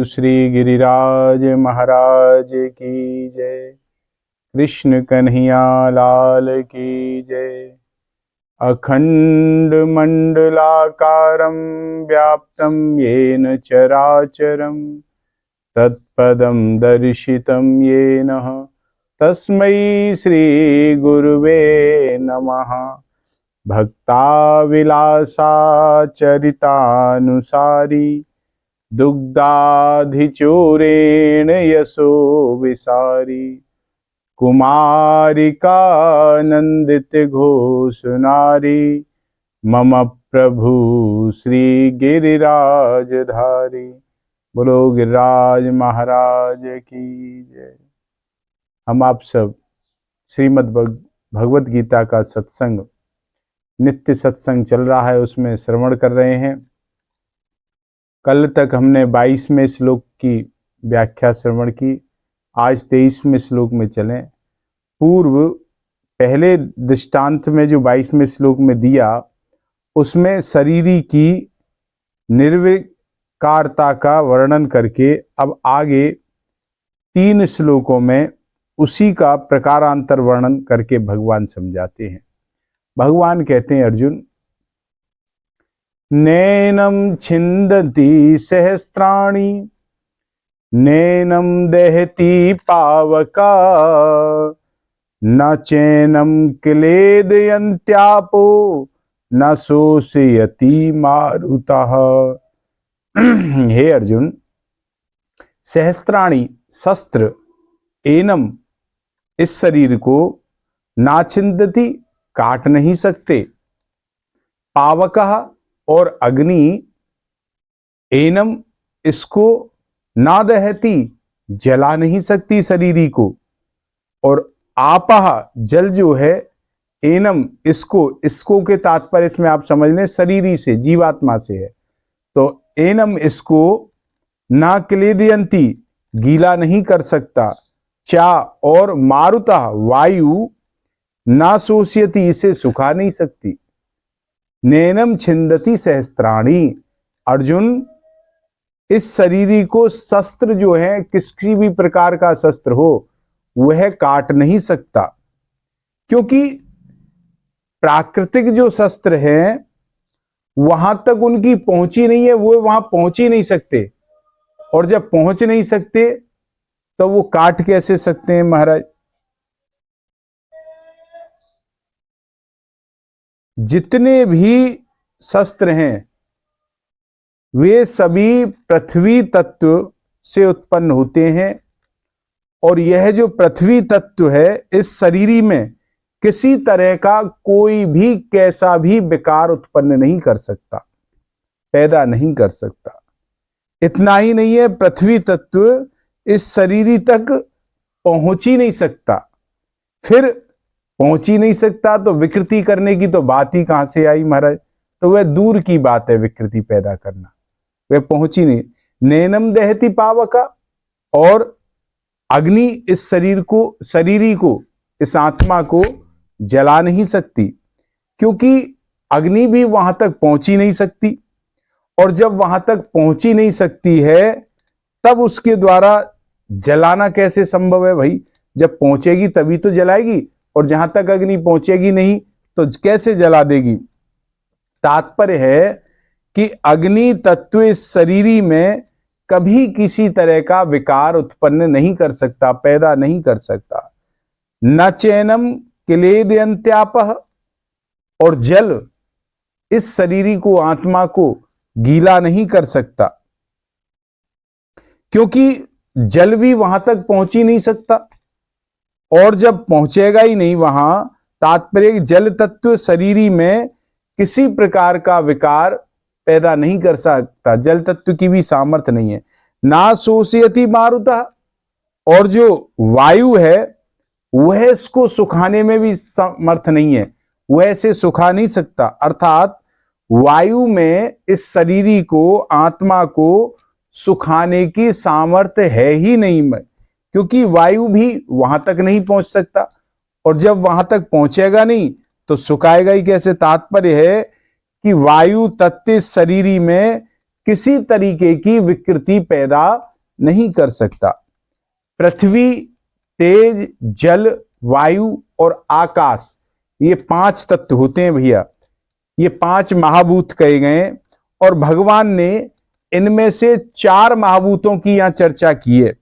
श्री गिरिराज महाराज की जय। कृष्ण कन्हैया लाल की जय। अखंड मंडलाकारं व्याप्तं येन चराचरं तत्पदं दर्शितं येन तस्मै श्री गुरुवे नमः। भक्ताविलासाचरितानुसारी दुग्धाधिचूरेण यशो विसारी कुमारिकानंदित घोष नारी मम प्रभु श्री गिरिराज धारी। बोलो गिरिराज महाराज की जय। हम आप सब श्रीमद् भगवत गीता का सत्संग, नित्य सत्संग चल रहा है, उसमें श्रवण कर रहे हैं। कल तक हमने 22वें श्लोक की व्याख्या श्रवण की, आज 23वें श्लोक में चलें। पूर्व पहले दृष्टांत में जो 22वें श्लोक में दिया, उसमें शरीरी की निर्विकारता का वर्णन करके अब आगे 3 श्लोकों में उसी का प्रकारांतर वर्णन करके भगवान समझाते हैं। भगवान कहते हैं, अर्जुन, नैनं छिन्दति सहस्राणि नैनं दहति पावका न चैनं क्लेदयन्त्यापो न शोषयति मारुतः। हे अर्जुन, सहस्त्राणि शस्त्र एनम इस शरीर को ना छिन्दति काट नहीं सकते, पावकः और अग्नि एनम इसको ना दहती जला नहीं सकती शरीरी को, और आपह जल जो है एनम इसको के तात्पर्य इसमें आप समझ लें शरीरी से, जीवात्मा से है। तो एनम इसको ना क्लेदयन्ति गीला नहीं कर सकता, चा और मारुतः वायु ना शोषयति इसे सुखा नहीं सकती। नैनम छिन्दति सहस्त्राणि, अर्जुन इस शरीरी को शस्त्र जो है, किसी भी प्रकार का शस्त्र हो, वह काट नहीं सकता, क्योंकि प्राकृतिक जो शस्त्र हैं वहां तक उनकी पहुंची नहीं है, वो वहां पहुंच ही नहीं सकते, और जब पहुंच नहीं सकते तो वो काट कैसे सकते हैं महाराज। जितने भी शस्त्र हैं वे सभी पृथ्वी तत्व से उत्पन्न होते हैं, और यह जो पृथ्वी तत्व है इस शरीरी में किसी तरह का कोई भी कैसा भी विकार उत्पन्न नहीं कर सकता, पैदा नहीं कर सकता। इतना ही नहीं है, पृथ्वी तत्व इस शरीरी तक पहुंच ही नहीं सकता। फिर पहुंच ही नहीं सकता तो विकृति करने की तो बात ही कहां से आई महाराज। तो वह दूर की बात है विकृति पैदा करना, वह पहुंच ही नहीं। नैनम दहति पावका, और अग्नि इस शरीरी को इस आत्मा को जला नहीं सकती, क्योंकि अग्नि भी वहां तक पहुंच ही नहीं सकती, और जब वहां तक पहुंच ही नहीं सकती है तब उसके द्वारा जलाना कैसे संभव है भाई। जब पहुंचेगी तभी तो जलाएगी, और जहां तक अग्नि पहुंचेगी नहीं तो कैसे जला देगी। तात्पर्य है कि अग्नि तत्व इस शरीरी में कभी किसी तरह का विकार उत्पन्न नहीं कर सकता, पैदा नहीं कर सकता। न चैनम क्लेदयन्त्यापः, और जल इस शरीरी को, आत्मा को गीला नहीं कर सकता, क्योंकि जल भी वहां तक पहुंच ही नहीं सकता, और जब पहुंचेगा ही नहीं वहां, तात्पर्य जल तत्व शरीरी में किसी प्रकार का विकार पैदा नहीं कर सकता, जल तत्व की भी सामर्थ्य नहीं है। ना शोषयति मारुतः, और जो वायु है वह इसको सुखाने में भी समर्थ नहीं है, वह इसे सुखा नहीं सकता। अर्थात वायु में इस शरीरी को, आत्मा को सुखाने की सामर्थ्य है ही नहीं, क्योंकि वायु भी वहां तक नहीं पहुंच सकता, और जब वहां तक पहुंचेगा नहीं तो सुखाएगा ही कैसे। तात्पर्य है कि वायु तत्व शरीरी में किसी तरीके की विकृति पैदा नहीं कर सकता। पृथ्वी, तेज, जल, वायु और आकाश, ये 5 तत्व होते हैं भैया। ये 5 महाभूत कहे गए और भगवान ने इनमें से 4 महाभूतों की यहां चर्चा की है।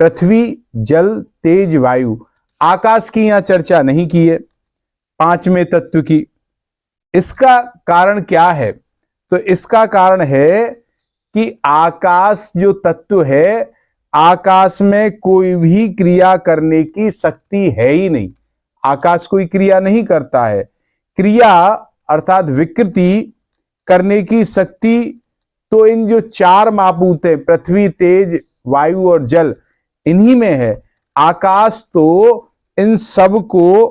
पृथ्वी, जल, तेज, वायु, आकाश की यहां चर्चा नहीं की है, 5वें तत्व की। इसका कारण क्या है? तो इसका कारण है कि आकाश जो तत्व है, आकाश में कोई भी क्रिया करने की शक्ति है ही नहीं। आकाश कोई क्रिया नहीं करता है। क्रिया अर्थात विकृति करने की शक्ति तो इन जो 4 महाभूत है, पृथ्वी, तेज, वायु और जल, इन्हीं में है। आकाश तो इन सब को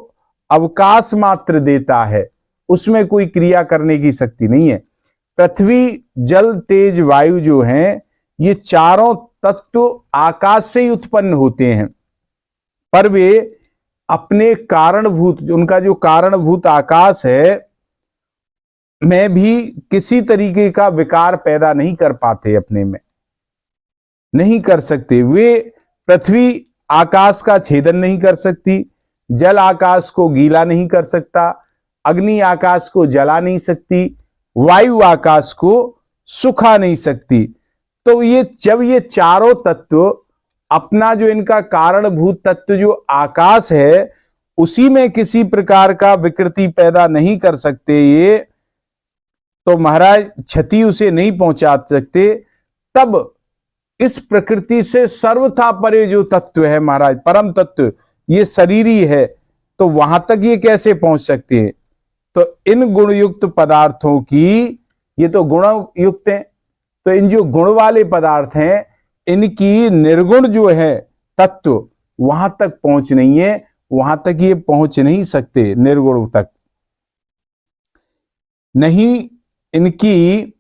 अवकाश मात्र देता है, उसमें कोई क्रिया करने की शक्ति नहीं है। पृथ्वी, जल, तेज, वायु जो हैं, ये चारों तत्व आकाश से ही उत्पन्न होते हैं, पर वे अपने कारणभूत, उनका जो कारणभूत आकाश है, में भी किसी तरीके का विकार पैदा नहीं कर पाते, अपने में नहीं कर सकते। वे पृथ्वी आकाश का छेदन नहीं कर सकती, जल आकाश को गीला नहीं कर सकता, अग्नि आकाश को जला नहीं सकती, वायु आकाश को सुखा नहीं सकती। तो ये जब ये चारों तत्व अपना जो इनका कारणभूत तत्व जो आकाश है, उसी में किसी प्रकार का विकृति पैदा नहीं कर सकते ये, तो महाराज क्षति उसे नहीं पहुंचा सकते। तब इस प्रकृति से सर्वथा परे जो तत्व है महाराज, परम तत्व, ये शरीरी है, तो वहां तक ये कैसे पहुंच सकते हैं? तो इन गुणयुक्त पदार्थों की, ये तो गुण युक्त हैं, तो इन जो गुण वाले पदार्थ हैं, इनकी निर्गुण जो है तत्व, वहां तक पहुंच नहीं है, वहां तक ये पहुंच नहीं सकते, निर्गुण तक नहीं। इनकी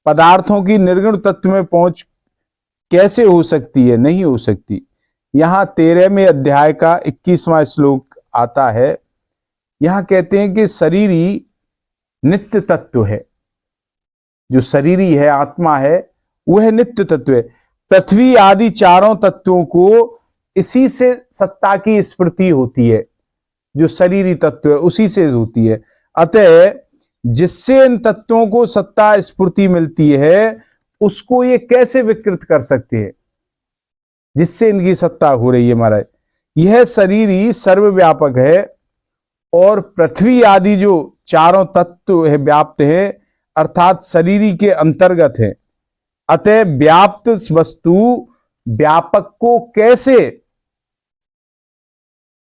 पदार्थों की निर्गुण तत्व में पहुंच कैसे हो सकती है? नहीं हो सकती। यहां 13वें अध्याय का 21वां श्लोक आता है। यहां कहते हैं कि शरीरी नित्य तत्व है, जो शरीरी है, आत्मा है, वह नित्य तत्व है। पृथ्वी आदि चारों तत्वों को इसी से सत्ता की स्फूर्ति होती है, जो शरीरी तत्व है उसी से होती है। अतः जिससे इन तत्वों को सत्ता स्फूर्ति मिलती है, उसको ये कैसे विकृत कर सकते हैं, जिससे इनकी सत्ता हो रही है महाराज। यह शरीरी सर्वव्यापक है और पृथ्वी आदि जो चारों तत्व है व्याप्त है, अर्थात शरीरी के अंतर्गत है। अतः व्याप्त वस्तु व्यापक को कैसे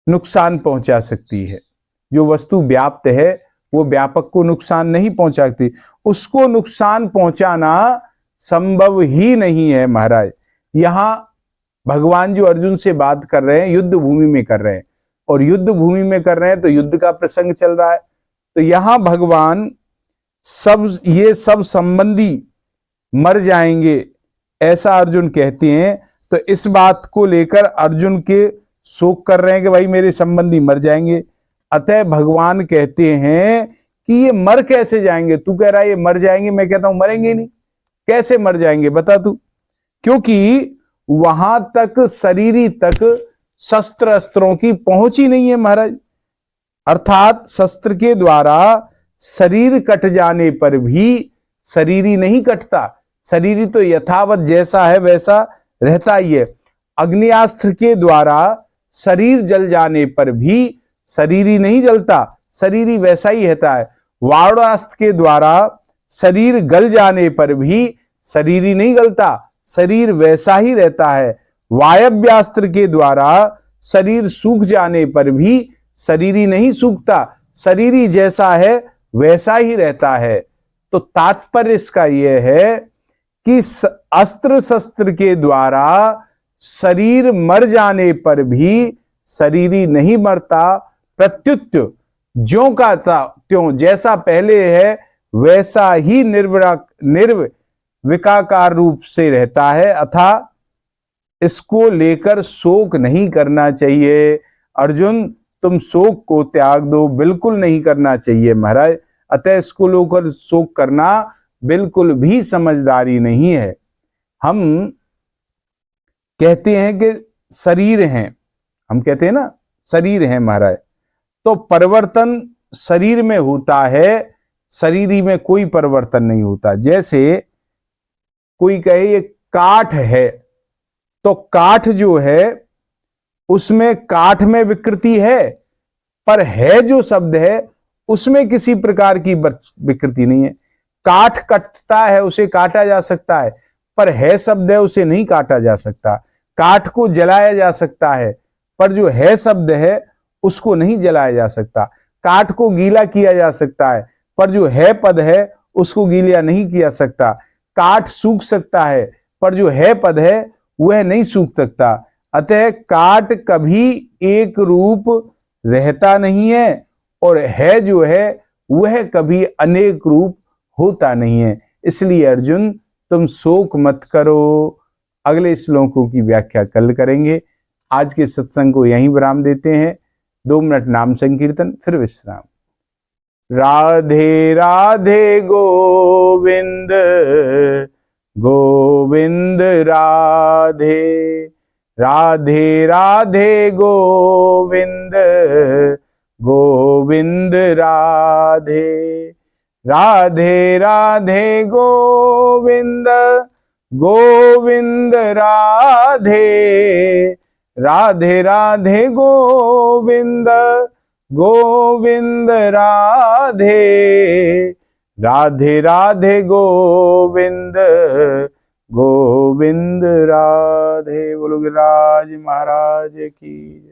नुकसान पहुंचा सकती है? जो वस्तु व्याप्त है वो व्यापक को नुकसान नहीं पहुंचा सकती, उसको नुकसान पहुंचाना संभव ही नहीं है महाराज। यहां भगवान जो अर्जुन से बात कर रहे हैं, युद्ध भूमि में कर रहे हैं, और युद्ध भूमि में कर रहे हैं तो युद्ध का प्रसंग चल रहा है। तो यहां भगवान ये सब संबंधी मर जाएंगे, ऐसा अर्जुन कहते हैं। तो इस बात को लेकर अर्जुन के शोक कर रहे हैं कि भाई मेरे संबंधी मर जाएंगे। अतः भगवान कहते हैं कि ये मर कैसे जाएंगे? तू कह रहा है ये मर जाएंगे, मैं कहता हूं मरेंगे नहीं। कैसे मर जाएंगे बता तू? क्योंकि वहां तक, शरीरी तक शस्त्र अस्त्रों की पहुंच ही नहीं है महाराज। अर्थात शस्त्र के द्वारा शरीर कट जाने पर भी शरीरी नहीं कटता, शरीरी तो यथावत जैसा है वैसा रहता ही है। अग्नियास्त्र के द्वारा शरीर जल जाने पर भी शरीरी नहीं जलता, शरीरी वैसा ही रहता है। वारुणास्त्र के द्वारा शरीर गल जाने पर भी शरीरी नहीं गलता, शरीर वैसा ही रहता है। वायव्यास्त्र के द्वारा शरीर सूख जाने पर भी शरीरी नहीं सूखता, शरीरी जैसा है वैसा ही रहता है। तो तात्पर्य इसका यह है कि अस्त्र शस्त्र के द्वारा शरीर मर जाने पर भी शरीरी नहीं मरता, प्रत्युत ज्यों का था त्यों, जैसा पहले है वैसा ही निर्विकार रूप से रहता है। अथा इसको लेकर शोक नहीं करना चाहिए। अर्जुन तुम शोक को त्याग दो, बिल्कुल नहीं करना चाहिए महाराज। अतः इसको लेकर शोक करना बिल्कुल भी समझदारी नहीं है। हम कहते हैं कि शरीर हैं, हम कहते हैं ना शरीर है महाराज, तो परिवर्तन शरीर में होता है, शरीर ही में कोई परिवर्तन नहीं होता। जैसे कोई कहे ये काठ है, तो काठ जो है उसमें काठ में विकृति है, पर है जो शब्द है उसमें किसी प्रकार की विकृति नहीं है। काठ कटता है, उसे काटा जा सकता है, पर है शब्द है उसे नहीं काटा जा सकता। काठ को जलाया जा सकता है, पर जो है शब्द है उसको नहीं जलाया जा सकता। काठ को गीला किया जा सकता है, पर जो है पद है उसको गीला नहीं किया सकता। काठ सूख सकता है, पर जो है पद है वह नहीं सूख सकता। अतः काठ कभी एक रूप रहता नहीं है, और है जो है वह कभी अनेक रूप होता नहीं है। इसलिए अर्जुन तुम शोक मत करो। अगले श्लोकों की व्याख्या कल करेंगे। आज के सत्संग को यहीं विराम देते हैं। 2 मिनट नाम संकीर्तन, फिर विश्राम। राधे राधे गोविंद गोविंद राधे, राधे राधे गोविंद गोविंद राधे, राधे राधे गोविंद गोविंद राधे, राधे राधे गोविंद गोविंद राधे, राधे राधे गोविंद गोविंद राधे। बोलो गिरिराज महाराज की।